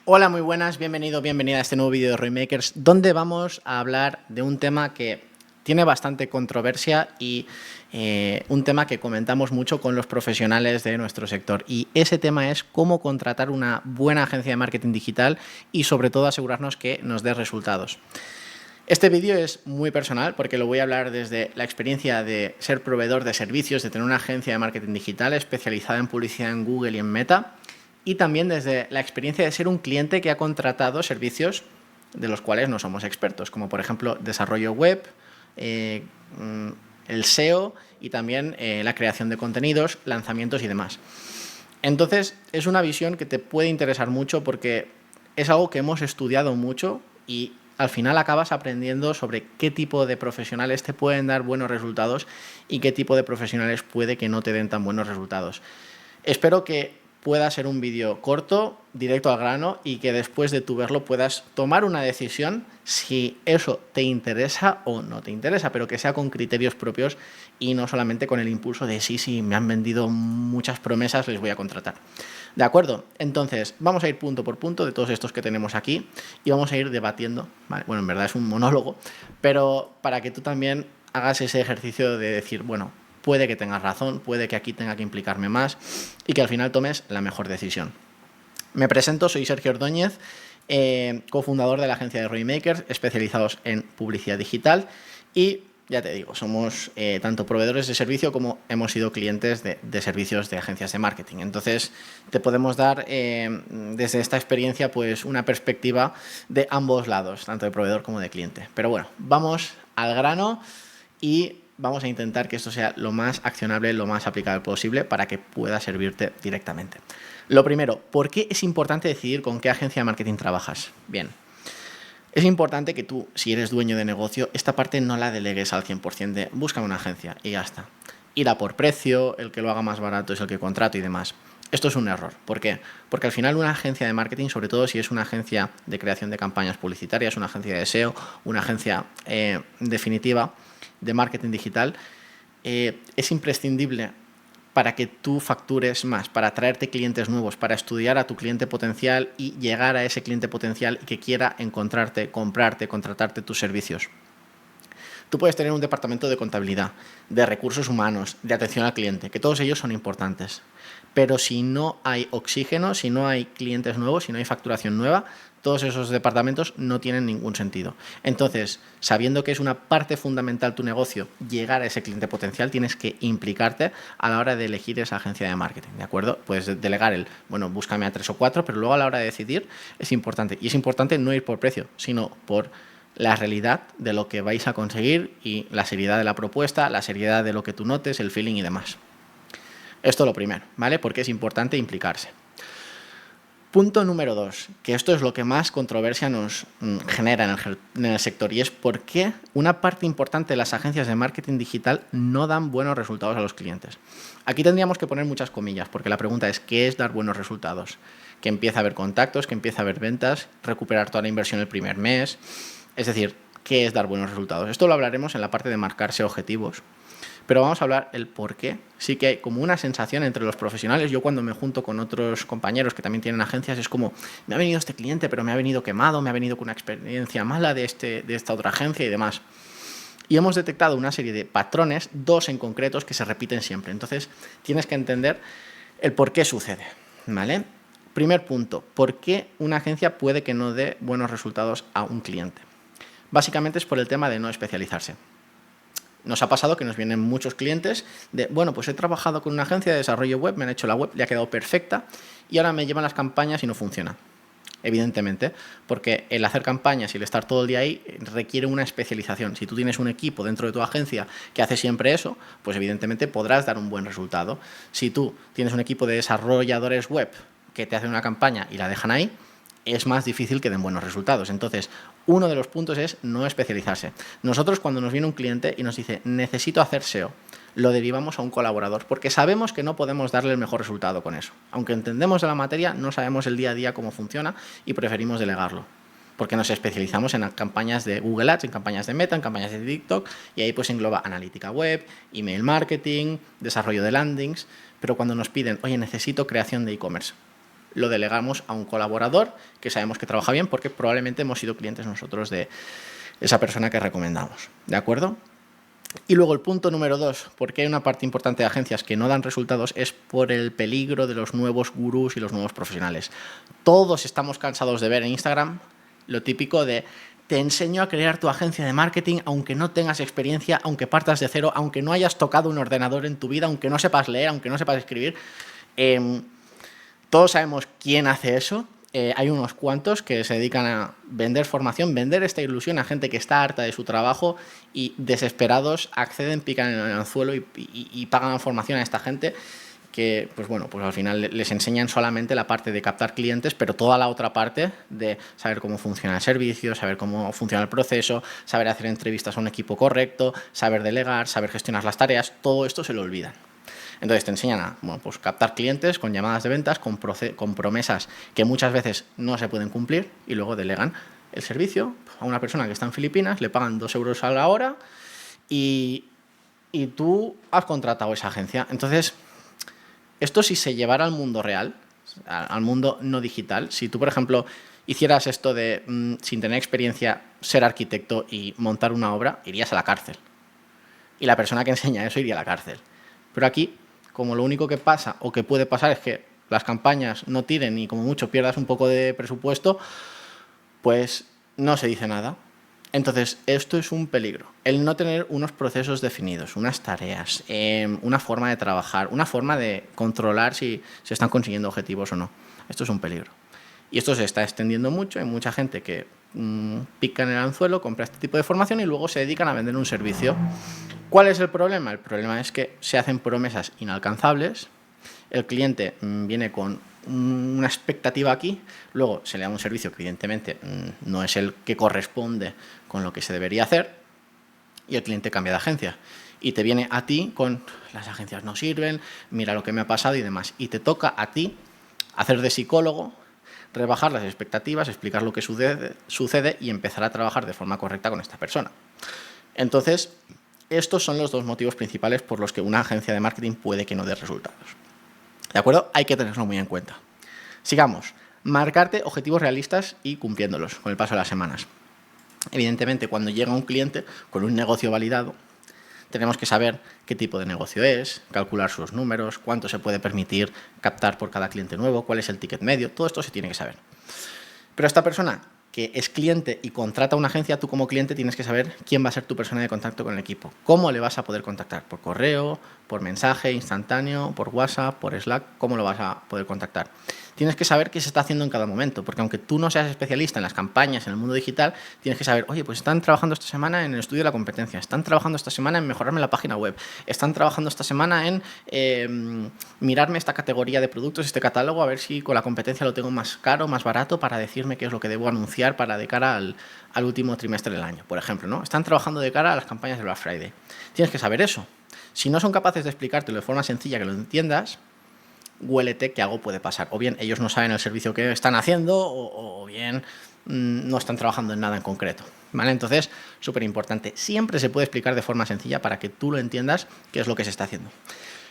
Hola, muy buenas, bienvenida a este nuevo vídeo de Roymakers, donde vamos a hablar de un tema que tiene bastante controversia y un tema que comentamos mucho con los profesionales de nuestro sector. Y ese tema es cómo contratar una buena agencia de marketing digital y sobre todo asegurarnos que nos dé resultados. Este vídeo es muy personal porque lo voy a hablar desde la experiencia de ser proveedor de servicios, de tener una agencia de marketing digital especializada en publicidad en Google y en Meta, y también desde la experiencia de ser un cliente que ha contratado servicios de los cuales no somos expertos, como por ejemplo desarrollo web, el SEO y también la creación de contenidos, lanzamientos y demás. Entonces es una visión que te puede interesar mucho porque es algo que hemos estudiado mucho y al final acabas aprendiendo sobre qué tipo de profesionales te pueden dar buenos resultados y qué tipo de profesionales puede que no te den tan buenos resultados. Espero que pueda ser un vídeo corto, directo al grano y que después de tu verlo puedas tomar una decisión si eso te interesa o no te interesa, pero que sea con criterios propios y no solamente con el impulso de sí, me han vendido muchas promesas, les voy a contratar. ¿De acuerdo? Entonces, vamos a ir punto por punto de todos estos que tenemos aquí y vamos a ir debatiendo, ¿vale? Bueno, en verdad es un monólogo, pero para que tú también hagas ese ejercicio de decir, bueno, puede que tengas razón, puede que aquí tenga que implicarme más y que al final tomes la mejor decisión. Me presento, soy Sergio Ordóñez, cofundador de la agencia de Roymakers, especializados en publicidad digital y ya te digo, somos tanto proveedores de servicio como hemos sido clientes de servicios de agencias de marketing. Entonces, te podemos dar desde esta experiencia pues una perspectiva de ambos lados, tanto de proveedor como de cliente. Pero bueno, vamos al grano y vamos a intentar que esto sea lo más accionable, lo más aplicable posible para que pueda servirte directamente. Lo primero, ¿por qué es importante decidir con qué agencia de marketing trabajas? Bien, es importante que tú, si eres dueño de negocio, esta parte no la delegues al 100% de busca una agencia y ya está. Ir a por precio, el que lo haga más barato es el que contrato y demás. Esto es un error. ¿Por qué? Porque al final una agencia de marketing, sobre todo si es una agencia de creación de campañas publicitarias, una agencia de SEO, una agencia definitiva de marketing digital, es imprescindible para que tú factures más, para atraerte clientes nuevos, para estudiar a tu cliente potencial y llegar a ese cliente potencial que quiera encontrarte, comprarte, contratarte tus servicios. Tú puedes tener un departamento de contabilidad, de recursos humanos, de atención al cliente, que todos ellos son importantes. Pero si no hay oxígeno, si no hay clientes nuevos, si no hay facturación nueva, todos esos departamentos no tienen ningún sentido. Entonces, sabiendo que es una parte fundamental tu negocio, llegar a ese cliente potencial, tienes que implicarte a la hora de elegir esa agencia de marketing, ¿de acuerdo? Puedes delegar búscame a 3 o 4, pero luego a la hora de decidir es importante. Y es importante no ir por precio, sino por la realidad de lo que vais a conseguir y la seriedad de la propuesta, la seriedad de lo que tú notes, el feeling y demás. Esto lo primero, ¿vale? Porque es importante implicarse. Punto número 2, que esto es lo que más controversia nos genera en el sector y es por qué una parte importante de las agencias de marketing digital no dan buenos resultados a los clientes. Aquí tendríamos que poner muchas comillas porque la pregunta es ¿qué es dar buenos resultados? Que empiece a haber contactos, que empiece a haber ventas, recuperar toda la inversión el primer mes. Es decir, ¿qué es dar buenos resultados? Esto lo hablaremos en la parte de marcarse objetivos. Pero vamos a hablar el por qué. Sí que hay como una sensación entre los profesionales. Yo cuando me junto con otros compañeros que también tienen agencias es como, me ha venido este cliente, pero me ha venido quemado, me ha venido con una experiencia mala de esta otra agencia y demás. Y hemos detectado una serie de patrones, 2 en concretos, que se repiten siempre. Entonces, tienes que entender el por qué sucede, ¿vale? Primer punto, ¿por qué una agencia puede que no dé buenos resultados a un cliente? Básicamente es por el tema de no especializarse. Nos ha pasado que nos vienen muchos clientes de, bueno, pues he trabajado con una agencia de desarrollo web, me han hecho la web, le ha quedado perfecta y ahora me llevan las campañas y no funciona. Evidentemente, porque el hacer campañas y el estar todo el día ahí requiere una especialización. Si tú tienes un equipo dentro de tu agencia que hace siempre eso, pues evidentemente podrás dar un buen resultado. Si tú tienes un equipo de desarrolladores web que te hacen una campaña y la dejan ahí, es más difícil que den buenos resultados. Entonces, uno de los puntos es no especializarse. Nosotros cuando nos viene un cliente y nos dice necesito hacer SEO, lo derivamos a un colaborador porque sabemos que no podemos darle el mejor resultado con eso. Aunque entendemos de la materia, no sabemos el día a día cómo funciona y preferimos delegarlo. Porque nos especializamos en campañas de Google Ads, en campañas de Meta, en campañas de TikTok y ahí pues engloba analítica web, email marketing, desarrollo de landings, pero cuando nos piden, oye, necesito creación de e-commerce, lo delegamos a un colaborador que sabemos que trabaja bien porque probablemente hemos sido clientes nosotros de esa persona que recomendamos. ¿De acuerdo? Y luego el punto número 2, porque hay una parte importante de agencias que no dan resultados, es por el peligro de los nuevos gurús y los nuevos profesionales. Todos estamos cansados de ver en Instagram lo típico de te enseño a crear tu agencia de marketing aunque no tengas experiencia, aunque partas de cero, aunque no hayas tocado un ordenador en tu vida, aunque no sepas leer, aunque no sepas escribir. Todos sabemos quién hace eso. Hay unos cuantos que se dedican a vender formación, vender esta ilusión a gente que está harta de su trabajo y desesperados acceden, pican en el anzuelo y pagan formación a esta gente que, pues bueno, pues al final les enseñan solamente la parte de captar clientes, pero toda la otra parte de saber cómo funciona el servicio, saber cómo funciona el proceso, saber hacer entrevistas a un equipo correcto, saber delegar, saber gestionar las tareas, todo esto se lo olvidan. Entonces te enseñan a pues captar clientes con llamadas de ventas, con promesas que muchas veces no se pueden cumplir y luego delegan el servicio a una persona que está en Filipinas, le pagan 2 euros a la hora y tú has contratado esa agencia. Entonces, esto si se llevara al mundo real, al mundo no digital, si tú, por ejemplo, hicieras esto de, sin tener experiencia, ser arquitecto y montar una obra, irías a la cárcel. Y la persona que enseña eso iría a la cárcel. Pero aquí, como lo único que pasa o que puede pasar es que las campañas no tiren y como mucho pierdas un poco de presupuesto, pues no se dice nada. Entonces, esto es un peligro. El no tener unos procesos definidos, unas tareas, una forma de trabajar, una forma de controlar si se están consiguiendo objetivos o no. Esto es un peligro. Y esto se está extendiendo mucho. Hay mucha gente que pica en el anzuelo, compra este tipo de formación y luego se dedican a vender un servicio. ¿Cuál es el problema? El problema es que se hacen promesas inalcanzables, el cliente viene con una expectativa aquí, luego se le da un servicio que evidentemente no es el que corresponde con lo que se debería hacer y el cliente cambia de agencia. Y te viene a ti con las agencias no sirven, mira lo que me ha pasado y demás. Y te toca a ti hacer de psicólogo, rebajar las expectativas, explicar lo que sucede y empezar a trabajar de forma correcta con esta persona. Entonces, estos son los 2 motivos principales por los que una agencia de marketing puede que no dé resultados. ¿De acuerdo? Hay que tenerlo muy en cuenta. Sigamos. Marcarte objetivos realistas y cumpliéndolos con el paso de las semanas. Evidentemente, cuando llega un cliente con un negocio validado, tenemos que saber qué tipo de negocio es, calcular sus números, cuánto se puede permitir captar por cada cliente nuevo, cuál es el ticket medio, todo esto se tiene que saber. Pero esta persona que es cliente y contrata una agencia, tú como cliente tienes que saber quién va a ser tu persona de contacto con el equipo. ¿Cómo le vas a poder contactar? ¿Por correo, por mensaje instantáneo, por WhatsApp, por Slack? ¿Cómo lo vas a poder contactar? Tienes que saber qué se está haciendo en cada momento, porque aunque tú no seas especialista en las campañas, en el mundo digital, tienes que saber, oye, pues están trabajando esta semana en el estudio de la competencia, están trabajando esta semana en mejorarme la página web, están trabajando esta semana en mirarme esta categoría de productos, este catálogo, a ver si con la competencia lo tengo más caro, más barato, para decirme qué es lo que debo anunciar para de cara al último trimestre del año, por ejemplo, ¿no? Están trabajando de cara a las campañas de Black Friday. Tienes que saber eso. Si no son capaces de explicártelo de forma sencilla que lo entiendas, huélete que algo puede pasar. O bien ellos no saben el servicio que están haciendo o bien no están trabajando en nada en concreto. ¿Vale? Entonces, súper importante. Siempre se puede explicar de forma sencilla para que tú lo entiendas qué es lo que se está haciendo.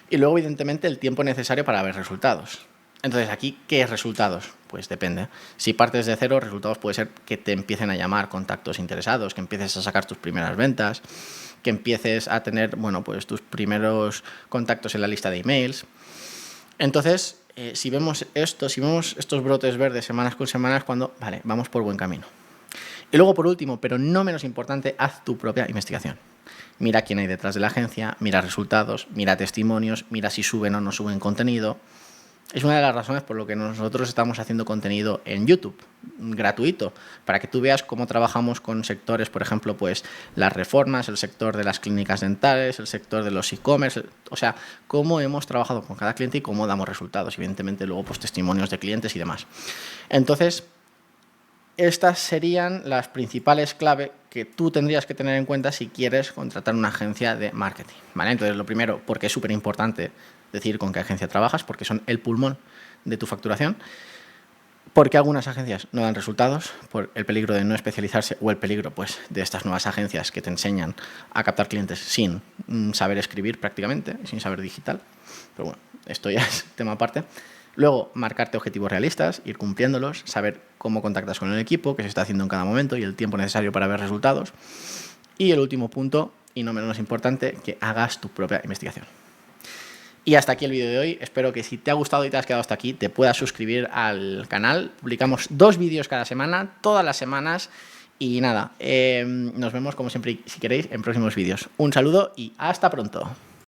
Y luego, evidentemente, el tiempo necesario para ver resultados. Entonces, aquí, ¿qué resultados? Pues depende. Si partes de cero, resultados puede ser que te empiecen a llamar contactos interesados, que empieces a sacar tus primeras ventas, que empieces a tener, bueno, pues tus primeros contactos en la lista de emails. Entonces, si vemos esto, si vemos estos brotes verdes semanas con semanas, cuando, vale, vamos por buen camino. Y luego, por último, pero no menos importante, haz tu propia investigación. Mira quién hay detrás de la agencia, mira resultados, mira testimonios, mira si suben o no suben contenido. Es una de las razones por lo que nosotros estamos haciendo contenido en YouTube, gratuito, para que tú veas cómo trabajamos con sectores, por ejemplo, pues las reformas, el sector de las clínicas dentales, el sector de los e-commerce, o sea, cómo hemos trabajado con cada cliente y cómo damos resultados, evidentemente luego pues testimonios de clientes y demás. Entonces, estas serían las principales claves que tú tendrías que tener en cuenta si quieres contratar una agencia de marketing, ¿vale? Entonces, lo primero, porque es súper importante decir con qué agencia trabajas, porque son el pulmón de tu facturación, porque algunas agencias no dan resultados, por el peligro de no especializarse o el peligro pues, de estas nuevas agencias que te enseñan a captar clientes sin saber escribir prácticamente, sin saber digital. Pero bueno, esto ya es tema aparte. Luego, marcarte objetivos realistas, ir cumpliéndolos, saber cómo contactas con el equipo, qué se está haciendo en cada momento y el tiempo necesario para ver resultados. Y el último punto, y no menos importante, que hagas tu propia investigación. Y hasta aquí el vídeo de hoy. Espero que si te ha gustado y te has quedado hasta aquí, te puedas suscribir al canal. Publicamos 2 vídeos cada semana, todas las semanas. Y nada, nos vemos como siempre, si queréis, en próximos vídeos. Un saludo y hasta pronto.